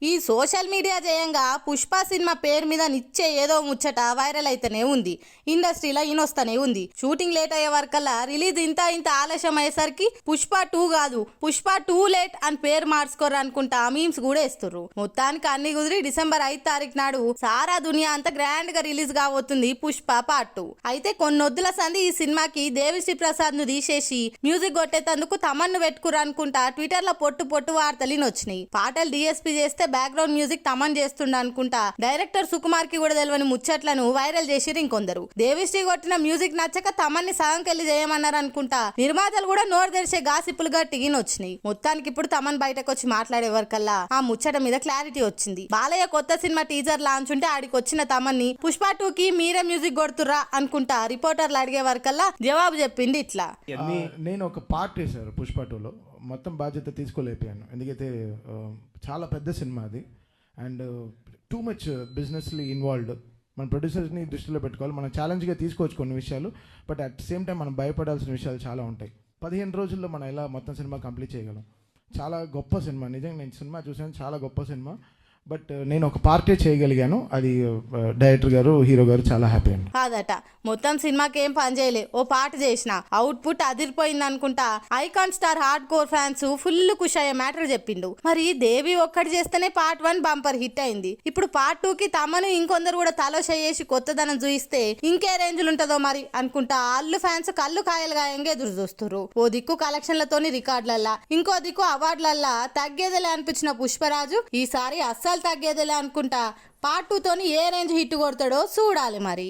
ఈ social media జయంగా Pushpa cinema పేరు మీద నిచ్చే ఏదో ముచ్చట వైరల్ అయితేనే ఉంది. ఇండస్ట్రీలో ఇనొస్తనే ఉంది. షూటింగ్ లేట్ అయ్యే వరకల్లా రిలీజ్ ఇంత ఆలస్యం అయ్యేసరికి పుష్ప 2 కాదు పుష్ప 2 లేట్ అని పేరు మార్చుకోరు అనుకుంటా మీమ్స్ కూడా వేస్తుర్రు. మొత్తానికి అన్ని కుదిరి డిసెంబర్ 5 తారీఖు నాడు సారా దునియా అంతా గ్రాండ్ గా రిలీజ్ కాబోతుంది పుష్ప పార్ట్ 2. అయితే కొన్నొద్దుల సంది ఈ సినిమాకి దేవిశ్రీ ప్రసాద్ ను తీసేసి మ్యూజిక్ కొట్టేందుకు తమన్ను పెట్టుకురు అనుకుంటా ట్విట్టర్ లో పొట్టు వార్తలు వచ్చినాయి. పాటలు డిఎస్పీ చేస్తే బ్యాక్గ్రౌండ్ మ్యూజిక్ తమన్ చేస్తుండ అనుకుంటా డైరెక్టర్ సుకుమార్ కి కూడా తెలియని ముచ్చట్లను వైరల్ చేసిరు ఇంకొందరు. దేవిశ్రీ కొట్టిన మ్యూజిక్ నచ్చక తమన్ని సగంకెళ్ళి చేయమన్నారు అనుకుంటా నిర్మాతలు కూడా నోరు తెరిచే గాసిప్పులు గట్టిగిన వచ్చినాయి. మొత్తానికి ఇప్పుడు తమన్ బయటకు వచ్చి మాట్లాడే వరకల్లా ఆ ముచ్చట మీద క్లారిటీ వచ్చింది. బాలయ్య కొత్త సినిమా టీజర్ లాంచ్ ఉంటే ఆడికి వచ్చిన తమన్ని పుష్ప 2 కి మీరే మ్యూజిక్ కొడుతుర్రా అనుకుంటా రిపోర్టర్లు అడిగే వరకల్లా జవాబు చెప్పింది ఇట్లా. నేను ఒక పార్ట్ చేశారు పుష్ప 2లో, మొత్తం బాధ్యత తీసుకోలేకపోయాను. ఎందుకైతే చాలా పెద్ద సినిమా అది అండ్ టూ మచ్ బిజినెస్లీ ఇన్వాల్వ్డ్. మన ప్రొడ్యూసర్స్ని దృష్టిలో పెట్టుకోవాలి, మనం ఛాలెంజ్గా తీసుకోవచ్చు కొన్ని విషయాలు, బట్ అట్ సేమ్ టైం మనం భయపడాల్సిన విషయాలు చాలా ఉంటాయి. 15 రోజుల్లో మనం ఎలా మొత్తం సినిమా కంప్లీట్ చేయగలం. చాలా గొప్ప సినిమా, నిజంగా నేను సినిమా చూసాను, చాలా గొప్ప సినిమా. బట్ నేను ఒక పార్టీ చేయగలిగాను, అది డైరెక్టర్ గారు హీరో గారు చాలా హ్యాపీ అండి. కాదట మొత్తం సినిమాకి ఏం పని చేయలే, ఓ పాట చేసిన అవుట్పుట్ అదిరిపోయింది అనుకుంటా icon star hard core fans full ఖుషి అయ్యే మ్యాటర్ చెప్పిండు. మరి దేవి ఒక్కటి చేస్తేనే పార్ట్ 1 బంపర్ హిట్ అయింది. ఇప్పుడు పార్ట్ 2 కి తమను ఇంకొందరు కూడా తలో చేసి కొత్తదనం చూయిస్తే ఇంకే రేంజ్లు ఉంటుందో మరి అనుకుంటా అల్లు ఫ్యాన్స్ కళ్ళు కాయలుగా ఎదురు చూస్తున్నారు. ఓ దిక్కు కలెక్షన్లతోని రికార్డులల్లా, ఇంకో దిక్కు అవార్డులల్లా తగ్గేదేలే అనిపించిన పుష్పరాజు ఈసారి అస్సలు తగ్గేదేలే అనుకుంటా పార్ట్ 2 తోని ఏ రేంజ్ హిట్ కొడతాడో చూడాలి మరి.